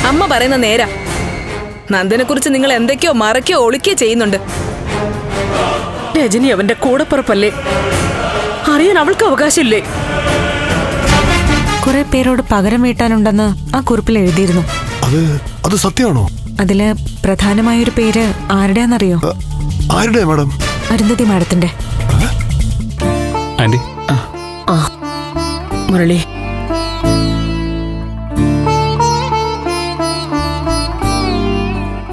അമ്മ പറയുന്ന നേരാ. നന്ദനെ കുറിച്ച് നിങ്ങൾ എന്തൊക്കെയോ മറയ്ക്കോ ഒളിക്കോ ചെയ്യുന്നുണ്ട്. രജനി അവന്റെ കൂടപ്പുറപ്പല്ലേ, അറിയാൻ അവൾക്ക് അവകാശമില്ലേ? കുറെ പേരോട് പകരം വീട്ടാനുണ്ടെന്ന് ആ കുറിപ്പിൽ എഴുതിയിരുന്നു. അത് സത്യമാണോ? അതില് പ്രധാനമായൊരു പേര് ആരുടെയാന്നറിയോ? ആരുടെ മാഡം? അരുന്ധതി മാഡത്തിന്റെ. ആന്റി, മുരളി,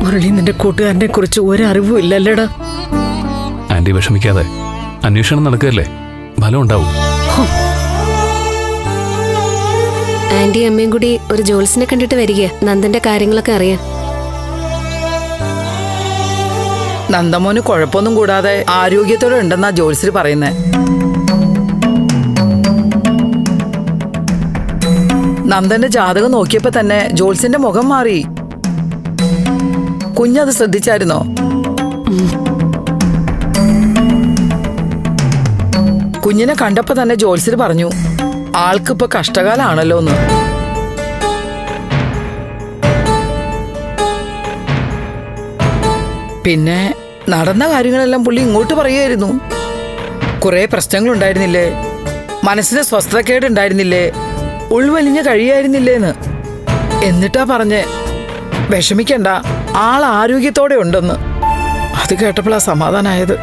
മുരളി നിന്റെ കൂട്ടുകാരനെ കുറിച്ച് ഒരറിവും ഇല്ലല്ലേടാ. ആന്റി വിഷമിക്കാതെ, അന്വേഷണം നടക്കുകയല്ലേ, ഫലം ഉണ്ടാവും. ആന്റി അമ്മയും കൂടി ഒരു ജോത്സ്യനെ കണ്ടിട്ട് വരിക, നന്ദന്റെ കാര്യങ്ങളൊക്കെ അറിയാൻ. നന്ദമോന് കുഴപ്പമൊന്നും കൂടാതെ ആരോഗ്യത്തോടെ ഉണ്ടെന്നാ ജോത്സ്യര് പറയുന്നേ. നന്ദന്റെ ജാതകം നോക്കിയപ്പോ തന്നെ ജോത്സ്യന്റെ മുഖം മാറി. കുഞ്ഞത് ശ്രദ്ധിച്ചായിരുന്നോ? കുഞ്ഞിനെ കണ്ടപ്പോ തന്നെ ജോത്സ്യര് പറഞ്ഞു, ആൾക്കിപ്പോ കഷ്ടകാലാണല്ലോ എന്ന്. പിന്നെ നടന്ന കാര്യങ്ങളെല്ലാം പുള്ളി ഇങ്ങോട്ട് പറയുമായിരുന്നു. കുറെ പ്രശ്നങ്ങളുണ്ടായിരുന്നില്ലേ, മനസ്സിന് സ്വസ്ഥതക്കേടുണ്ടായിരുന്നില്ലേ, ഉൾവലിഞ്ഞ് കഴിയായിരുന്നില്ലേന്ന്. എന്നിട്ടാ പറഞ്ഞേ വിഷമിക്കണ്ട, ആൾ ആരോഗ്യത്തോടെ ഉണ്ടെന്ന്. അത് കേട്ടപ്പോഴാ സമാധാനായത്.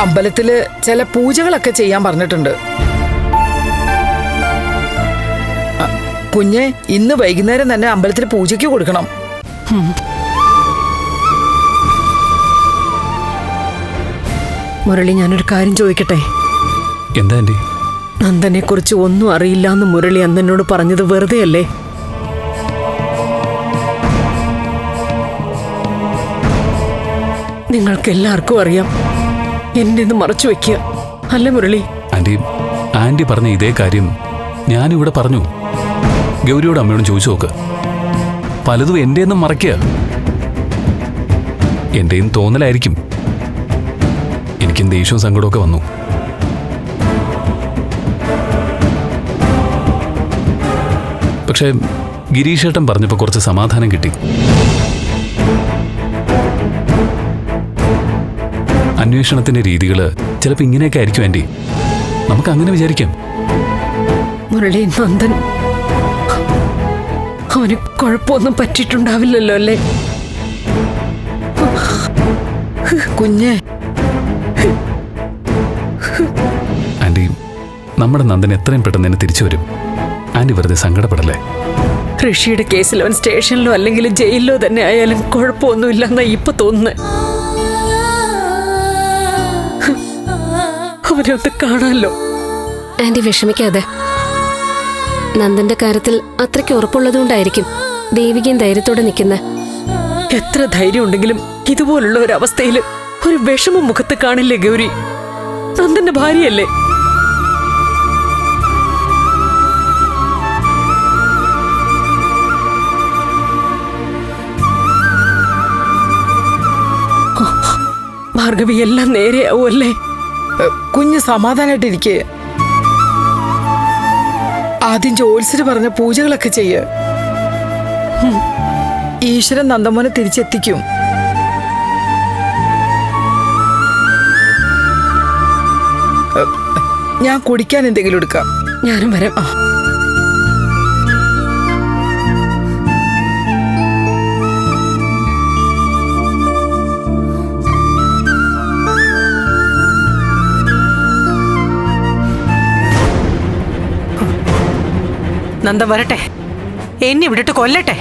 അമ്പലത്തില് ചില പൂജകളൊക്കെ ചെയ്യാൻ പറഞ്ഞിട്ടുണ്ട്. കുഞ്ഞെ ഇന്ന് വൈകുന്നേരം തന്നെ അമ്പലത്തിൽ പൂജയ്ക്ക് കൊടുക്കണം. മുരളി, ഞാനൊരു കാര്യം ചോദിക്കട്ടെ? എന്താ ആന്റി? നന്ദനെ കുറിച്ച് ഒന്നും അറിയില്ല എന്ന് മുരളി അന്നെന്നോട് പറഞ്ഞത് വെറുതെ അല്ലേ? നിങ്ങൾക്ക് എല്ലാവർക്കും അറിയാം, എന്നെ മറച്ചു വെക്കുക അല്ലേ മുരളി? ആന്റി പറഞ്ഞ ഇതേ കാര്യം ഞാനിവിടെ പറഞ്ഞു. ഗൗരിയോട് അമ്മയോടും ചോദിച്ചു നോക്ക്. പലതും എന്റെയൊന്നും മറയ്ക്കുക. എന്റെയും തോന്നലായിരിക്കും. എനിക്കും ദേഷ്യവും സങ്കടമൊക്കെ വന്നു. പക്ഷേ ഗിരീഷേട്ടൻ പറഞ്ഞപ്പോ കുറച്ച് സമാധാനം കിട്ടി. അന്വേഷണത്തിന്റെ രീതികള് ചിലപ്പോ ഇങ്ങനെയൊക്കെ ആയിരിക്കും ആന്റി. നമുക്ക് അങ്ങനെ വിചാരിക്കാം. മുരളി, നന്ദൻ അവന് കുഴപ്പമൊന്നും പറ്റിയിട്ടുണ്ടാവില്ലല്ലോ അല്ലേ? കുഞ്ഞെ, ആന്റി, നമ്മുടെ നന്ദൻ എത്രയും പെട്ടെന്ന് തന്നെ തിരിച്ചു വരും. ആന്റി വെറുതെ സങ്കടപ്പെടല്ലേ. ഋഷിയുടെ കേസിൽ അവൻ സ്റ്റേഷനിലോ അല്ലെങ്കിൽ ജയിലിലോ തന്നെ ആയാലും കുഴപ്പമൊന്നുമില്ലെന്നാ ഇപ്പൊ തോന്നുന്നത്. അവരൊന്ന് കാണാമല്ലോ. ആന്റി വിഷമിക്കാതെ. നന്ദന്റെ കാര്യത്തിൽ അത്രയ്ക്ക് ഉറപ്പുള്ളതുകൊണ്ടായിരിക്കും ദേവികയും ധൈര്യത്തോടെ നിൽക്കുന്നത്. എത്ര ധൈര്യം ഉണ്ടെങ്കിലും ഇതുപോലുള്ള ഒരു അവസ്ഥയിൽ ഒരു വിഷമം മുഖത്ത് കാണില്ലേ ഗൗരി? നന്ദന്റെ ഭാര്യയല്ലേ? ഭാർഗവി, എല്ലാം നേരെയാവുമല്ലേ? കുഞ്ഞ് സമാധാനായിട്ടിരിക്കേ. ആദ്യം ജോത്സ്യര് പറഞ്ഞ പൂജകളൊക്കെ ചെയ്യ്. ഈശ്വരൻ നന്ദമോനെ തിരിച്ചെത്തിക്കും. ഞാൻ കുടിക്കാൻ എന്തെങ്കിലും എടുക്കാം. ഞാനും വരാം. നന്ദൻ വരട്ടെ, എന്നെ വിട്ടിട്ട് കൊല്ലട്ടെ.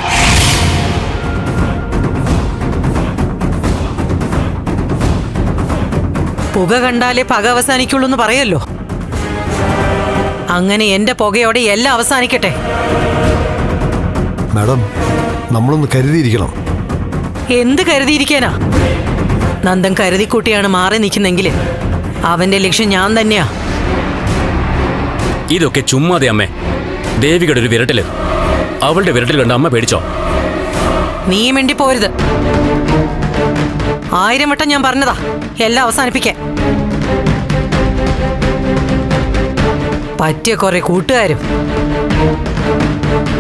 പുക കണ്ടാലേ പക അവസാനിക്കുള്ളൂ എന്ന് പറയല്ലോ. അങ്ങനെ എന്റെ പുകയോടെ എല്ലാം അവസാനിക്കട്ടെ. മാഡം, നമ്മളൊന്ന് കരുതിയിരിക്കണം. എന്ത് കരുതിയിരിക്കാനാ? നന്ദൻ കരുതിക്കൂട്ടിയാണ് മാറി നിൽക്കുന്നെങ്കിൽ അവന്റെ ലക്ഷ്യം ഞാൻ തന്നെയാ. ഇതൊക്കെ ചുമ്മാതെ അമ്മേ. ദേവികയുടെ ഒരു വിരട്ടല്, അവളുടെ വിരട്ടൽ കണ്ട് അമ്മ പേടിച്ചോ? നീ മിണ്ടി പോരുത്. 1000 വട്ടം ഞാൻ പറഞ്ഞതാ എല്ലാം അവസാനിപ്പിക്കാൻ. പറ്റിയ കുറെ കൂട്ടുകാരും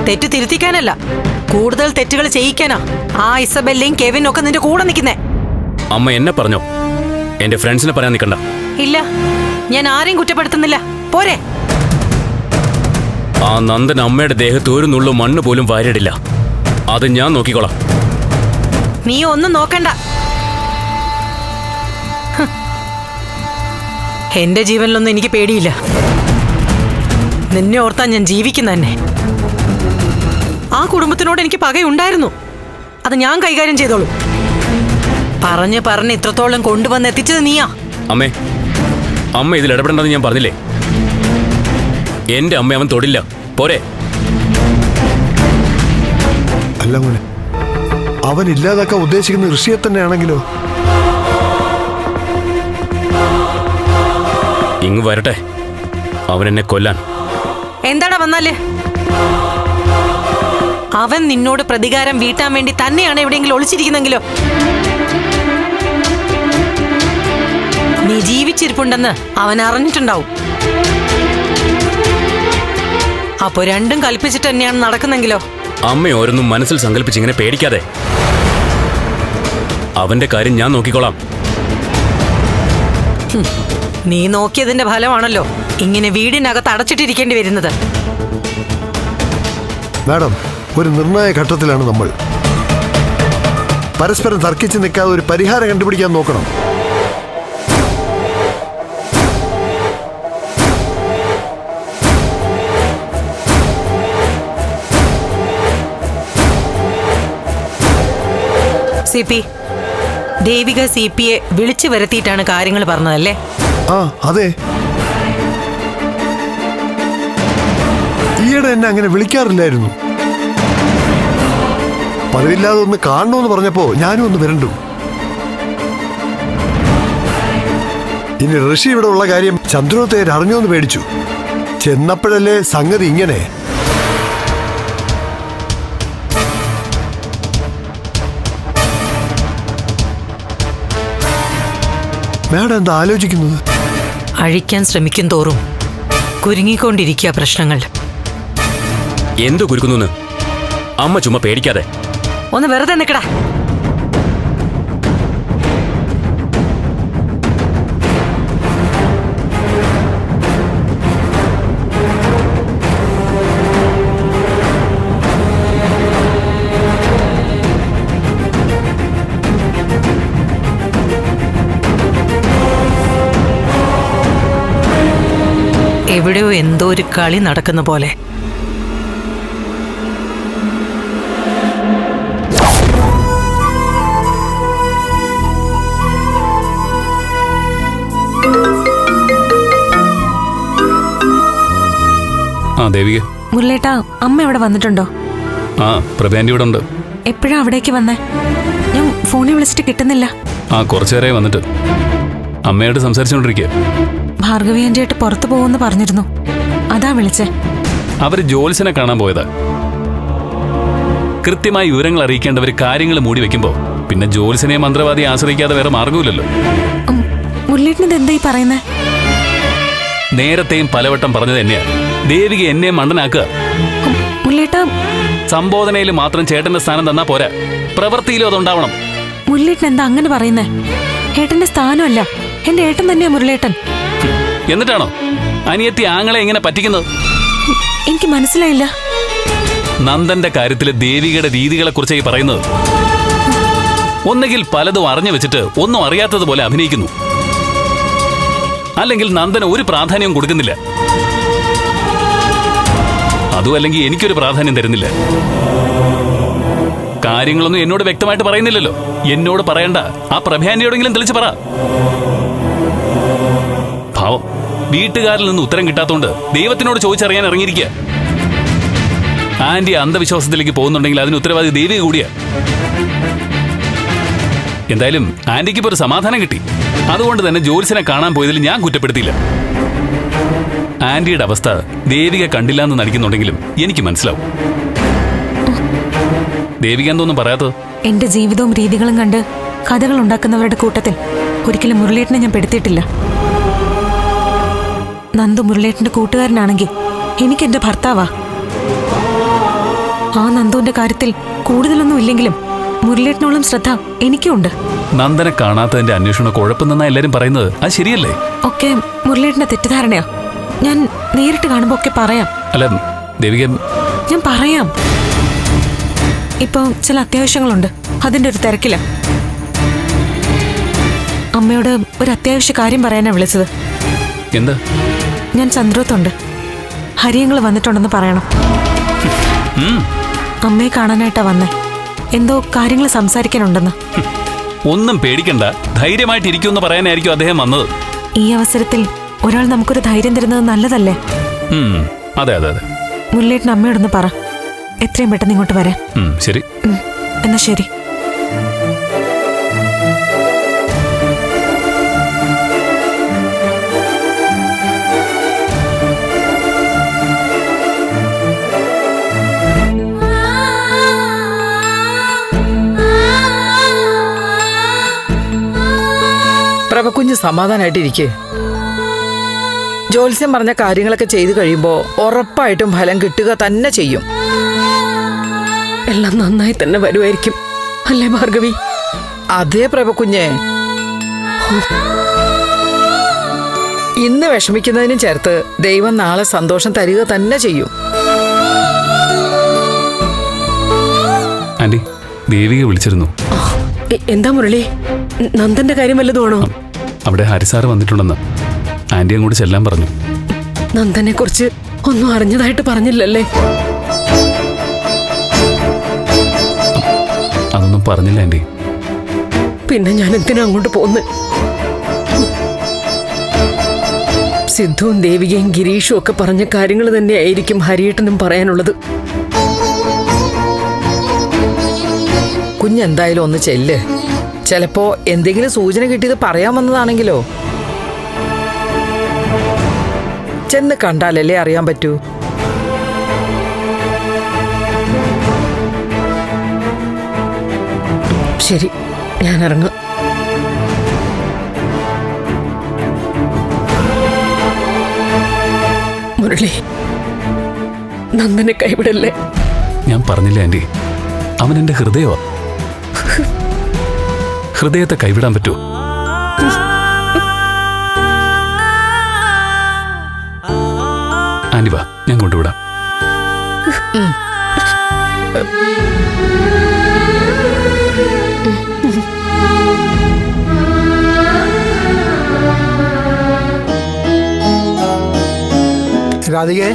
തെറ്റ് തിരുത്തിക്കാനല്ല, കൂടുതൽ തെറ്റുകൾ ചെയ്യിക്കാനാ ആ ഇസബെല്ലയും കെവിനും ഒക്കെ നിന്റെ കൂടെ നിൽക്കുന്നേ. അമ്മ എന്നെ പറഞ്ഞോ, എന്റെ ഫ്രണ്ട്സിനെ പറയാൻ നിൽക്കണ്ട. ഇല്ല, ഞാൻ ആരെയും കുറ്റപ്പെടുത്തുന്നില്ല. പോരെ. ആ നന്ദൻ അമ്മയുടെ ദേഹത്ത് ഒരു നുള്ളു മണ്ണ് പോലും വാരിടില്ല. അത് ഞാൻ നോക്കിക്കോളാം. നീ ഒന്നും നോക്കണ്ട. എന്റെ ജീവനിലൊന്നും എനിക്ക് പേടിയില്ല. നിന്നെ ഓർത്താ ഞാൻ ജീവിക്കുന്ന തന്നെ. ആ കുടുംബത്തിനോട് എനിക്ക് പകയുണ്ടായിരുന്നു. അത് ഞാൻ കൈകാര്യം ചെയ്തോളൂ. പറഞ്ഞ് ഇത്രത്തോളം കൊണ്ടുവന്ന് എത്തിച്ചത് നീയാ. അമ്മേ, അമ്മ ഇതിൽ ഇടപെടേണ്ടെന്ന് ഞാൻ പറഞ്ഞില്ലേ? എന്റെ അമ്മ അവൻ തൊടില്ല. പോരെ. അല്ല മോനെ, അവൻ ഇല്ലാതാക്കാൻ ഉദ്ദേശിക്കുന്ന ഋഷിയെ തന്നെയാണെങ്കിലോ? ഇങ്ങ് വരട്ടെ, അവൻ എന്നെ കൊല്ലാൻ. എന്താടാ വന്നാല്? അവൻ നിന്നോട് പ്രതികാരം വീട്ടാൻ വേണ്ടി തന്നെയാണ് എവിടെയെങ്കിലും ഒളിച്ചിരിക്കുന്നെങ്കിലോ? നീ ജീവിച്ചിരിപ്പുണ്ടെന്ന് അവൻ അറിഞ്ഞിട്ടുണ്ടാവും. അപ്പൊ രണ്ടും കൽപ്പിച്ചിട്ട് തന്നെയാണ് നടക്കുന്നെങ്കിലോ? അമ്മ ഓരോന്നും മനസ്സിൽ സങ്കല്പിച്ചിങ്ങനെ പേടിക്കാതെ. അവന്റെ കാര്യം ഞാൻ നോക്കിക്കോളാം. നീ നോക്കിയതിന്റെ ഫലമാണല്ലോ ഇങ്ങനെ വീടിനകത്ത് അടച്ചിട്ടിരിക്കേണ്ടി വരുന്നത്. മാഡം, ഒരു നിർണായക ഘട്ടത്തിലാണ് നമ്മൾ. പരസ്പരം തർക്കിച്ച് നിൽക്കാതെ ഒരു പരിഹാരം കണ്ടുപിടിക്കാൻ നോക്കണം. CP, ദേവിക CPയെ വിളിച്ചു വരുത്തിയിട്ടാണ് കാര്യങ്ങൾ പറഞ്ഞതല്ലേ? ആ അതെ. ഈയിടെ എന്നെ അങ്ങനെ വിളിക്കാറില്ലായിരുന്നു. പതിവില്ലാതെ ഒന്ന് കാണണമെന്ന് പറഞ്ഞപ്പോ ഞാനും ഒന്ന് വരണ്ടു. ഇനി ഋഷി ഇവിടെ ഉള്ള കാര്യം ചന്ദ്രോത്തേര് അറിഞ്ഞോന്ന് പേടിച്ചു. ചെന്നപ്പോഴല്ലേ സംഗതി ഇങ്ങനെ. മാഡം എന്താ ആലോചിക്കുന്നത്? അഴിക്കാൻ ശ്രമിക്കും തോറും കുരുങ്ങിക്കൊണ്ടിരിക്കുക പ്രശ്നങ്ങൾ. എന്തു കുരുക്കുന്നു? അമ്മ ചുമ്മാ പേടിക്കാതെ. ഒന്ന് വെറുതെ നിൽക്കടാ. എവിടെയോ എന്തോ ഒരു കളി നടക്കുന്ന പോലെ. ആ ദേവിക. മുരളേട്ടാ, അമ്മ ഇവിടെ വന്നിട്ടുണ്ടോ? ആ പ്രഭാൻ്റെ ഇവിടെ ഉണ്ട്. എപ്പോഴാ അവിടേക്ക് വന്നേ? ഞാൻ ഫോണിൽ വിളിച്ചിട്ട് കിട്ടുന്നില്ല. ആ കുറച്ചേരായി വന്നിട്ട്. അമ്മയോട് സംസാരിച്ചുകൊണ്ടിരിക്കുക. ഭാർഗവി ആന്റിയായിട്ട് പുറത്തു പോകുമെന്ന് പറഞ്ഞിരുന്നു, അതാ വിളിച്ചേ. അവര് ജോത്സ്യനെ കാണാൻ പോയതാ. കൃത്യമായി വിവരങ്ങൾ അറിയിക്കേണ്ടവർ കാര്യങ്ങൾ മൂടി വെക്കുമ്പോ പിന്നെ ജോത്സ്യനെ മന്ത്രവാദിയെ ആശ്രയിക്കാതെ വേറെ മാർഗമില്ലല്ലോ. മുരളേട്ടനത് എന്തായി പറയുന്നേ? നേരത്തെയും പലവട്ടം പറഞ്ഞത് തന്നെയാ, ദേവിക എന്നെ മണ്ടനാക്കുക. മുരളേട്ടാ, സംബോധനയിൽ മാത്രം ചേട്ടന്റെ സ്ഥാനം തന്നാ പോരാ, പ്രവൃത്തിയിലും അതുണ്ടാവണം. മുരളേട്ടൻ എന്താ അങ്ങനെ പറയുന്നേ? ഏട്ടന്റെ സ്ഥാനമല്ല, എന്റെ ഏട്ടൻ തന്നെയാ മുരളേട്ടൻ. എന്നിട്ടാണോ അനിയത്തി ആങ്ങളെ എങ്ങനെ പറ്റിക്കുന്നത്? എനിക്ക് മനസ്സിലായില്ല. നന്ദന്റെ കാര്യത്തില് ദേവികയുടെ രീതികളെ കുറിച്ചായി പറയുന്നത്. ഒന്നുകിൽ പലതും അറിഞ്ഞു വെച്ചിട്ട് ഒന്നും അറിയാത്തതുപോലെ അഭിനയിക്കുന്നു, അല്ലെങ്കിൽ നന്ദന് ഒരു പ്രാധാന്യവും കൊടുക്കുന്നില്ല. അതും അല്ലെങ്കിൽ എനിക്കൊരു പ്രാധാന്യം തരുന്നില്ല. കാര്യങ്ങളൊന്നും എന്നോട് വ്യക്തമായിട്ട് പറയുന്നില്ലല്ലോ. എന്നോട് പറയണ്ട, ആ പ്രഭാന്റിയോടെങ്കിലും തെളിച്ച് പറ. ഭാവം, വീട്ടുകാരിൽ നിന്ന് ഉത്തരം കിട്ടാത്തോണ്ട് ദൈവത്തിനോട് ചോദിച്ചറിയാൻ ഇറങ്ങിയിരിക്കുക. ആന്റി അന്ധവിശ്വാസത്തിലേക്ക് പോകുന്നുണ്ടെങ്കിൽ അതിന് ഉത്തരവാദി ദേവിക കൂടിയാ. എന്തായാലും ആന്റിക്ക് ഇപ്പോൾ ഒരു സമാധാനം കിട്ടി. അതുകൊണ്ട് തന്നെ ജോത്സ്യനെ കാണാൻ പോയതിൽ ഞാൻ കുറ്റപ്പെടുത്തിയില്ല. ആന്റിയുടെ അവസ്ഥ ദേവിക കണ്ടില്ല എന്ന് നടിക്കുന്നുണ്ടെങ്കിലും എനിക്ക് മനസ്സിലാവും. ദേവിക എന്തോന്നും പറയാത്തത്? എന്റെ ജീവിതവും രീതികളും കണ്ട് കഥകൾ ഉണ്ടാക്കുന്നവരുടെ കൂട്ടത്തിൽ ഒരിക്കലും മുരളേട്ടനെ ഞാൻ പെടുത്തിയിട്ടില്ല. നന്ദു മുരളേട്ടന്റെ കൂട്ടുകാരനാണെങ്കിൽ എനിക്ക് എന്റെ ഭർത്താവാ. ആ നന്ദുവിന്റെ കാര്യത്തിൽ കൂടുതലൊന്നും ഇല്ലെങ്കിലും മുരളിയേട്ടനോളം ശ്രദ്ധ എനിക്കുണ്ട്. നന്ദനെ കാണാത്തതിന്റെ അന്വേഷണം കുഴപ്പമെന്നാ എല്ലാരും പറയുന്നത്. അത് ശരിയല്ലേ? ഒക്കെ മുരളിയേട്ടന്റെ തെറ്റിദ്ധാരണയാ. ഞാൻ നേരിട്ട് കാണുമ്പോ ഒക്കെ പറയാം. അല്ല ദേവിക, ഞാൻ പറയാം. ഇപ്പൊ ചില അത്യാവശ്യങ്ങളുണ്ട്, അതിന്റെ ഒരു തിരക്കില. അമ്മയോട് ഒരു അത്യാവശ്യ കാര്യം പറയാനാ വിളിച്ചത്. എന്താ? ഞാൻ ചന്ദ്രോത്തുണ്ട്. ഹരിയങ്ങൾ വന്നിട്ടുണ്ടെന്ന് പറയണം. അമ്മയെ കാണാനായിട്ടാ വന്നേ. എന്തോ കാര്യങ്ങൾ സംസാരിക്കാനുണ്ടെന്ന്. ഒന്നും പേടിക്കണ്ട, ധൈര്യമായിട്ട് ഇരിക്കുമെന്ന് പറയാനായിരിക്കും അദ്ദേഹം വന്നത്. ഈ അവസരത്തിൽ ഒരാൾ നമുക്കൊരു ധൈര്യം തരുന്നത് നല്ലതല്ലേ? അതെ അതെ അതെ. മുരളിയേട്ടൻ അമ്മയോടൊന്ന് പറ, എത്രയും പെട്ടെന്ന് ഇങ്ങോട്ട് വരാം. ശരി. എന്നാ ശരി. പ്രഭകുഞ്ഞ് സമാധാനായിട്ടിരിക്കേ. ജ്യോത്സ്യം പറഞ്ഞ കാര്യങ്ങളൊക്കെ ചെയ്തു കഴിയുമ്പോ ഉറപ്പായിട്ടും ഫലം കിട്ടുക തന്നെ ചെയ്യും. എല്ലാം നന്നായി തന്നെ വരുമായിരിക്കും, അല്ലേ ഭാർഗവി? അതേ പ്രഭകുഞ്ഞെ, ഇന്ന് വിഷമിക്കുന്നതിനും ചേർത്ത് ദൈവം നാളെ സന്തോഷം തരിക തന്നെ ചെയ്യും. ആന്റി, ദേവിക വിളിച്ചിരുന്നു. എന്താ മുരളി, നന്ദന്റെ കാര്യം വല്ലതുമാണോ? അവിടെ ഹരിസാറ് വന്നിട്ടുണ്ടെന്ന് ആന്റി അങ്ങോട്ട് ചെല്ലാൻ പറഞ്ഞു. നന്ദനെ കുറിച്ച് ഒന്നും അറിഞ്ഞതായിട്ട് പറഞ്ഞില്ലല്ലേ? അതൊന്നും പറഞ്ഞില്ല ആന്റി. പിന്നെ ഞാൻ എന്തിനാ അങ്ങോട്ട് പോന്ന്? സിദ്ധുവും ദേവികയും ഗിരീഷും ഒക്കെ പറഞ്ഞ കാര്യങ്ങൾ തന്നെയായിരിക്കും ഹരിയേട്ടനും പറയാനുള്ളത്. കുഞ്ഞെന്തായാലും ഒന്ന് ചെല്ല്. ചിലപ്പോ എന്തെങ്കിലും സൂചന കിട്ടിയത് പറയാൻ വന്നതാണെങ്കിലോ? ചെന്ന് കണ്ടാലല്ലേ അറിയാൻ പറ്റൂ. ശരി, ഞാൻ ഇറങ്ങാം. മുരളി, നന്ദനെ കൈവിടല്ലേ? ഞാൻ പറഞ്ഞില്ലേ ആന്റി, അവൻ എന്റെ ഹൃദയമാ. ഹൃദയത്തെ കൈവിടാൻ പറ്റുമോ? ആന്റി വാ, ഞാൻ കൊണ്ടുവിടാം. രാധികേ,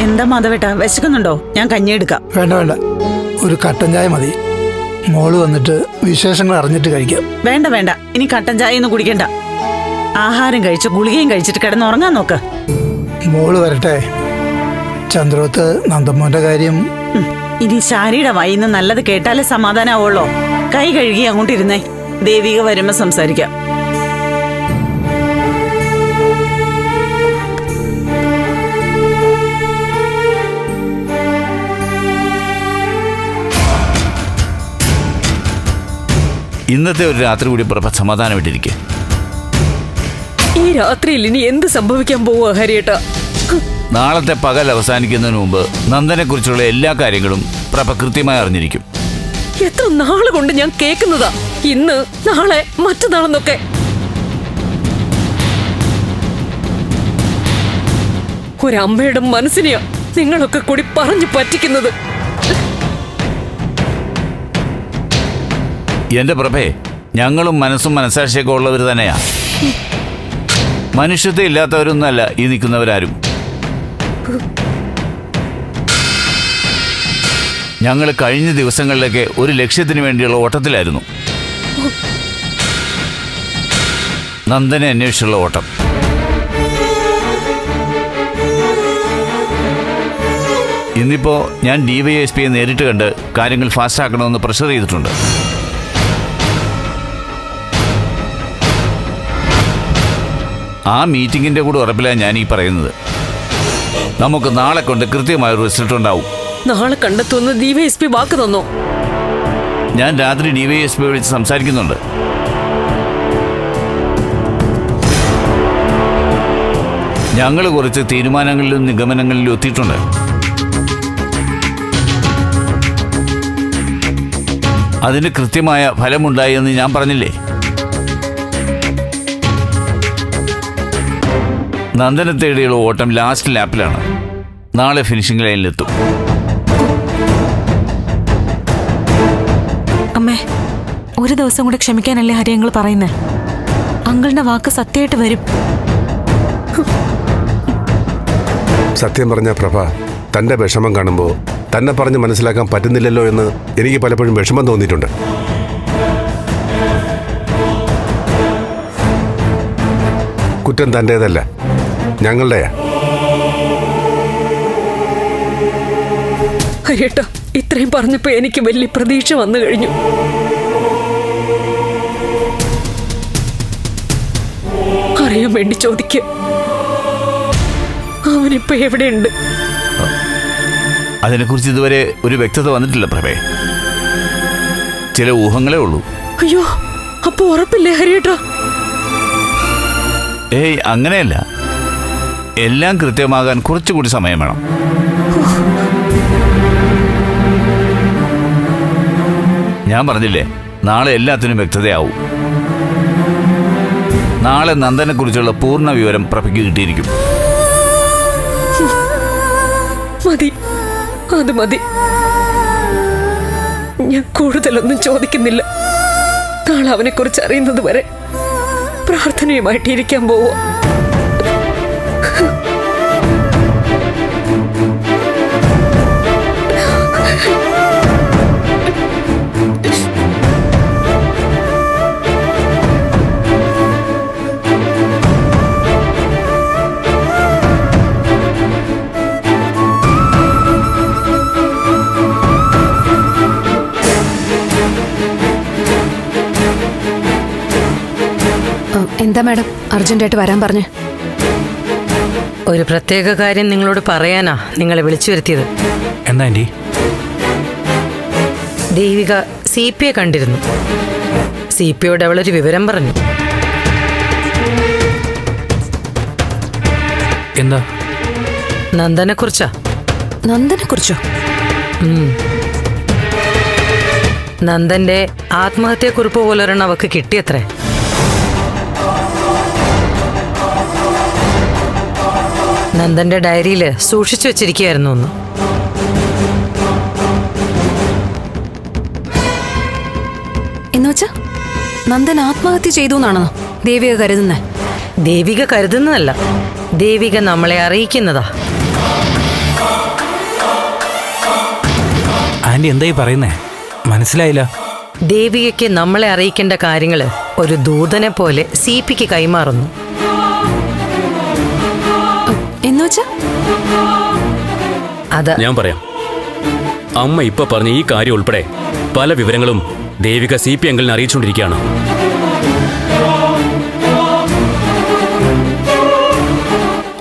എന്താ മാധവേട്ടാ, വിശക്കുന്നുണ്ടോ? ഞാൻ കഞ്ഞി എടുക്കാം. വേണ്ട വേണ്ട, ഒരു കട്ടൻ ചായ മതി. മോള് വന്നിട്ട് വിശേഷങ്ങൾ അറിഞ്ഞിട്ട് കഴിക്കാം. വേണ്ട വേണ്ട, ഇനി കട്ടൻ ചായ ഒന്നും കുടിക്കണ്ട. ആഹാരം കഴിച്ച് ഗുളികയും കഴിച്ചിട്ട് കിടന്നുറങ്ങാൻ നോക്ക്. മോള് വരട്ടെ. ചന്ദ്രോത്ത് നന്ദമ്മോന്റെ കാര്യം ഇനി ശാരിയുടെ വായിന്ന് നല്ലത് കേട്ടാലേ സമാധാനാവുള്ളോ. കൈ കഴുകി അങ്ങോട്ടിരുന്നേ, ദേവിക വരുമ്പോ സംസാരിക്കാം. ഇന്നത്തെ ഒരു രാത്രി കൂടി പ്രഭ സമാധാനമായിട്ടിരിക്കെ. ഈ രാത്രിയിൽ ഇനി എന്ത് സംഭവിക്കാൻ പോവുക ഹരിയേട്ടാ? നാളത്തെ പകൽ അവസാനിക്കുന്നതിന് മുമ്പ് നന്ദനെ കുറിച്ചുള്ള എല്ലാ കാര്യങ്ങളും പ്രഭ കൃത്യമായി അറിഞ്ഞിരിക്കും. എത്ര നാള് കൊണ്ട് ഞാൻ കേൾക്കുന്നതാ, ഇന്ന് നാളെ മറ്റന്നാളെന്നൊക്കെ. ഒരമ്മയുടെ മനസ്സിനെയാ നിങ്ങളൊക്കെ കൂടി പറഞ്ഞു പറ്റിക്കുന്നത്. എന്റെ പ്രഭേ, ഞങ്ങളും മനസ്സും മനസാക്ഷിയൊക്കെ ഉള്ളവർ തന്നെയാ. മനുഷ്യത്വം ഇല്ലാത്തവരൊന്നുമല്ല ഈ നിൽക്കുന്നവരാരും. ഞങ്ങൾ കഴിഞ്ഞ ദിവസങ്ങളിലൊക്കെ ഒരു ലക്ഷ്യത്തിന് വേണ്ടിയുള്ള ഓട്ടത്തിലായിരുന്നു. നന്ദനെ അന്വേഷിച്ചുള്ള ഓട്ടം. ഇന്നിപ്പോ ഞാൻ DYSPയെ നേരിട്ട് കണ്ട് കാര്യങ്ങൾ ഫാസ്റ്റ് ആക്കണമെന്ന് പ്രഷർ ചെയ്തിട്ടുണ്ട്. ആ മീറ്റിംഗിന്റെ കൂടെ ഉറപ്പിലാണ് ഞാൻ ഈ പറയുന്നത്. നമുക്ക് നാളെ കൊണ്ട് കൃത്യമായൊരു റിസൾട്ട് ഉണ്ടാവും. നാളെ കണ്ടെത്തുമെന്ന് DYSP വാക്ക് തന്നോ? ഞാൻ രാത്രി DYSP വിളിച്ച് സംസാരിക്കുന്നുണ്ട്. ഞങ്ങൾ കുറച്ച് തീരുമാനങ്ങളിലും നിഗമനങ്ങളിലും എത്തിയിട്ടുണ്ട്. അതിന് കൃത്യമായ ഫലമുണ്ടായി എന്ന് ഞാൻ പറഞ്ഞില്ലേ? നന്ദനെ തേടിയുള്ള ഓട്ടം ലാസ്റ്റ് ലാപ്പിലാണ്. നാളെ ഫിനിഷിംഗ് ലൈനിലെത്തും. അമ്മേ, ഒരു ദിവസം കൂടെ ക്ഷമിക്കാനല്ലേ ഹരിയങ്ങൾ പറയുന്നേ? അങ്കിളിന്റെ വാക്ക് സത്യമായിട്ട് വരും. സത്യം പറഞ്ഞ പ്രഭ, തന്റെ വിഷമം കാണുമ്പോൾ തന്നെ പറഞ്ഞ് മനസ്സിലാക്കാൻ പറ്റുന്നില്ലല്ലോ എന്ന് എനിക്ക് പലപ്പോഴും വിഷമം തോന്നിയിട്ടുണ്ട്. കുറ്റം തന്റേതല്ല, ഞങ്ങളുടെയാ. ഹരിയേട്ടാ, ഇത്രയും പറഞ്ഞപ്പോ എനിക്ക് വലിയ പ്രതീക്ഷ വന്നു കഴിഞ്ഞു. അറിയാൻ വേണ്ടി ചോദിക്കുക, അവനിപ്പോ എവിടെയുണ്ട്? അതിനെക്കുറിച്ച് ഇതുവരെ ഒരു വ്യക്തത വന്നിട്ടില്ല പ്രഭേ. ചില ഊഹങ്ങളേ ഉള്ളൂ. അയ്യോ, അപ്പൊ ഉറപ്പില്ലേ ഹരിയേട്ടാ? ഏയ്, അങ്ങനെയല്ല. എല്ലാം കൃത്യമാകാൻ കുറച്ചുകൂടി സമയം വേണം. ഞാൻ പറഞ്ഞില്ലേ, നാളെ എല്ലാത്തിനും വ്യക്തതയാവും. നാളെ നന്ദനെക്കുറിച്ചുള്ള പൂർണ്ണ വിവരം പ്രഭയ്ക്ക് കിട്ടിയിരിക്കും. മതി, അത് മതി. ഞാൻ കൂടുതലൊന്നും ചോദിക്കുന്നില്ല. നാളെ അവനെക്കുറിച്ച് അറിയുന്നത് വരെ പ്രാർത്ഥനയുമായിട്ടിരിക്കാൻ പോവോ? എന്താ മാഡം അർജന്റായിട്ട് വരാൻ പറഞ്ഞ്? ഒരു പ്രത്യേക കാര്യം നിങ്ങളോട് പറയാനാ നിങ്ങളെ വിളിച്ചു വരുത്തിയത്. എന്താ ആന്റി? ദേവിക CP യെ കണ്ടിരുന്നു. CPയോട് അവളൊരു വിവരം പറഞ്ഞു. എന്താ? നന്ദനെ കുറിച്ചാ. നന്ദനെ കുറിച്ചോ? നന്ദന്റെ ആത്മഹത്യക്കുറിപ്പ് പോലൊരെണ്ണം അവക്ക് കിട്ടിയത്രേ. നന്ദന്റെ ഡയറിയിൽ സൂക്ഷിച്ചു വെച്ചിരിക്കുകയായിരുന്നു ഒന്ന്. എന്നുവെച്ചാ നന്ദൻ ആത്മഹത്യ ചെയ്തു എന്നാണോ ദേവിക കരുതുന്നേ? ദേവിക കരുതുന്നതല്ല, ദേവിക നമ്മളെ അറിയിക്കുന്നതാ. ആന്റി എന്തായി പറയുന്നേ? മനസ്സിലായില്ല. ദേവികയ്ക്ക് നമ്മളെ അറിയിക്കേണ്ട കാര്യങ്ങള് ഒരു ദൂതനെ പോലെ CPക്ക് കൈമാറുന്നു. എന്നുവെച്ചാ? അതാ ഞാൻ പറയാം. അമ്മ ഇപ്പൊ പറഞ്ഞ ഈ കാര്യം ഉൾപ്പെടെ പല വിവരങ്ങളും ദേവിക CP അങ്കിളിനെ അറിയിച്ചുകൊണ്ടിരിക്കുകയാണ്.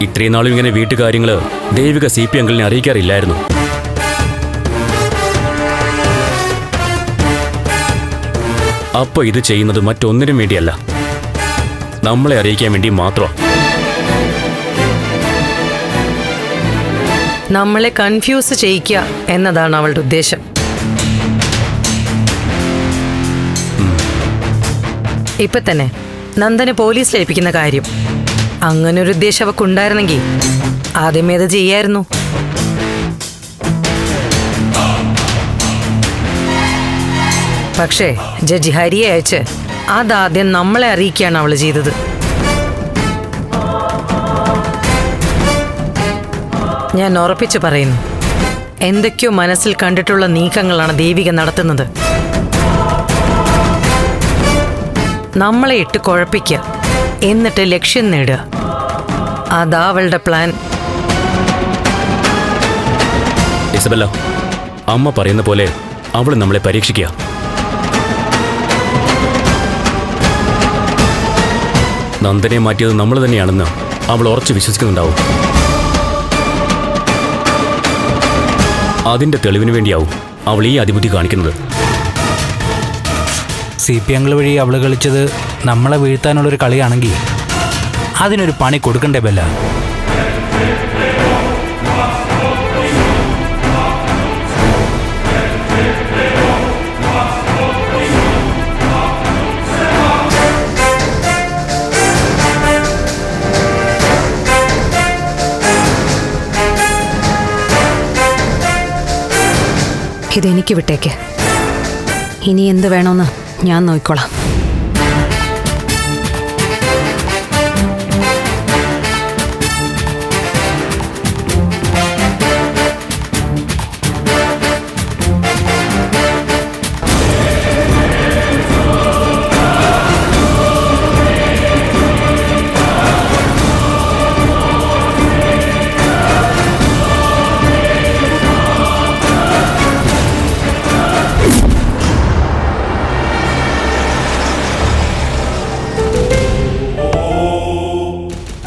ഇത്രയും നാളും ഇങ്ങനെ വീട്ടുകാര്യങ്ങള് ദേവിക CP അങ്കിളിനെ അറിയിക്കാറില്ലായിരുന്നു. അപ്പൊ ഇത് ചെയ്യുന്നത് മറ്റൊന്നിനും വേണ്ടിയല്ല, നമ്മളെ അറിയിക്കാൻ വേണ്ടി മാത്രം. നമ്മളെ കൺഫ്യൂസ് ചെയ്യിക്കുക എന്നതാണ് അവളുടെ ഉദ്ദേശം. ഇപ്പൊ തന്നെ നന്ദനെ പോലീസിൽ ഏൽപ്പിക്കുന്ന കാര്യം, അങ്ങനൊരു ഉദ്ദേശം അവക്കുണ്ടായിരുന്നെങ്കിൽ ആദ്യമേ അത് ചെയ്യായിരുന്നു. പക്ഷേ ജഡ്ജി ഹരിയെ അയച്ച് അതാദ്യം നമ്മളെ അറിയിക്കുകയാണ് അവൾ ചെയ്തത്. ഞാൻ ഉറപ്പിച്ചു പറയുന്നു, എന്തൊക്കെയോ മനസ്സിൽ കണ്ടിട്ടുള്ള നീക്കങ്ങളാണ് ദേവിക നടത്തുന്നത്. നമ്മളെ ഇട്ട് കുഴപ്പിക്കുക, എന്നിട്ട് ലക്ഷ്യം നേടുക. അതാ അവളുടെ പ്ലാൻ. ഇസബെല്ല, അമ്മ പറയുന്ന പോലെ അവൾ നമ്മളെ പരീക്ഷിക്കുക. നന്ദനെ മാറ്റിയത് നമ്മൾ തന്നെയാണെന്ന് അവൾ ഉറച്ചു വിശ്വസിക്കുന്നുണ്ടാവും. അതിന്റെ തെളിവിന് വേണ്ടിയാവും അവൾ ഈ അതിബുദ്ധി കാണിക്കുന്നത്. CP അങ്കിൾ വഴി അവൾ കളിച്ചത് നമ്മളെ വീഴ്ത്താനുള്ളൊരു കളിയാണെങ്കിൽ അതിനൊരു പണി കൊടുക്കണ്ടേ ബെല്ല? ഇതെനിക്ക് വിട്ടേക്ക്. ഇനി എന്ത് വേണമെന്ന് ഞാൻ നോക്കിക്കോളാം.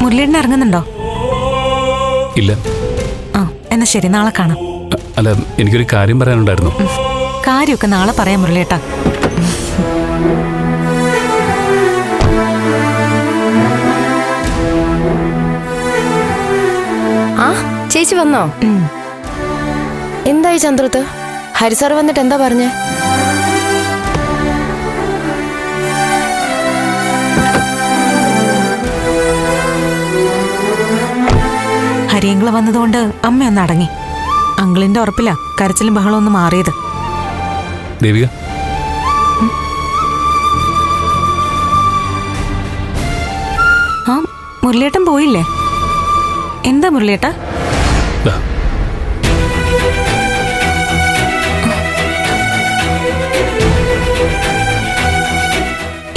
മുരളീടൻ ഇറങ്ങുന്നുണ്ടോ? ഇല്ല. ആ എന്നാ ശരി, നാളെ കാണാം. അല്ല, എനിക്കൊരു കാര്യം പറയാനുണ്ടായിരുന്നു. കാര്യമൊക്കെ നാളെ പറയാം മുരളിയേട്ടാ. ആ ചേച്ചി വന്നോ? എന്തായി ചന്ദ്രത്ത്? ഹരിസാർ വന്നിട്ട് എന്താ പറഞ്ഞേ? ഹരിയങ്കിള് വന്നതുകൊണ്ട് അമ്മ ഒന്ന് അടങ്ങി. അങ്കിളിന്റെ ഉറപ്പില്ല കരച്ചിലും ബഹളവും ഒന്ന് മാറിയത്. ദേവിക, ആ മുരളിയേട്ടൻ പോയില്ലേ? എന്താ മുരളിയേട്ടാ?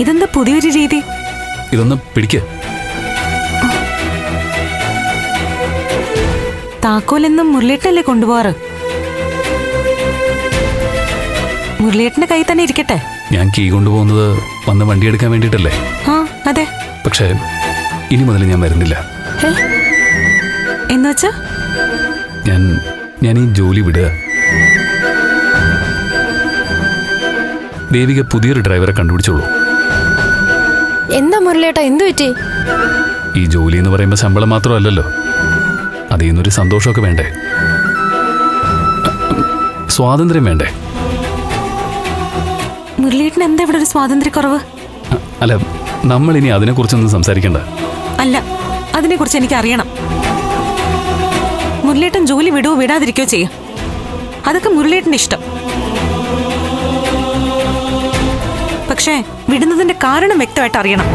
ഇതെന്താ പുതിയൊരു രീതി? ഇതൊന്ന് പിടിക്ക്. താക്കോലെന്നും മുരളിയേട്ടനല്ലേ കൊണ്ടുപോവാറ്? മുരളിയേട്ടന്റെ കൈ തന്നെ ഇരിക്കട്ടെ. ഞാൻ കീ കൊണ്ടുപോകുന്നത് വന്ന് വണ്ടി എടുക്കാൻ വേണ്ടിയിട്ടല്ലേ? ആ അതെ. പക്ഷേ ഇനി മുതൽ ഞാൻ വരുന്നില്ല. എന്നുവെച്ചാ? ഞാൻ ഈ ജോലി വിടുക. ദേവിക പുതിയൊരു ഡ്രൈവറെ കണ്ടുപിടിച്ചോളൂ. എന്താ മുരളിയേട്ടാ, എന്തു പറ്റി? ഈ ജോലി എന്ന് പറയുമ്പോൾ ശമ്പളം മാത്രമല്ലല്ലോ, അതിൽ നിന്നൊരു സന്തോഷമൊക്കെ വേണ്ടേ, സ്വാതന്ത്ര്യം വേണ്ടേ? മുരളിയേട്ടൻ എന്താ ഇവിടെ ഒരു സ്വാതന്ത്ര്യക്കുറവ്? അല്ല, നമ്മൾ ഇനി അതിനെക്കുറിച്ചൊന്നും സംസാരിക്കണ്ട. അല്ല, അതിനെക്കുറിച്ച് എനിക്ക് അറിയണം. മുരളിയേട്ടൻ ജോലി വിടുവോ വിടാതിരിക്കുകയോ ചെയ്യും, അതൊക്കെ മുരളിയേട്ടന്റെ ഇഷ്ടം. പക്ഷേ വിടുന്നതിന്റെ കാരണം വ്യക്തമായിട്ട് അറിയണം.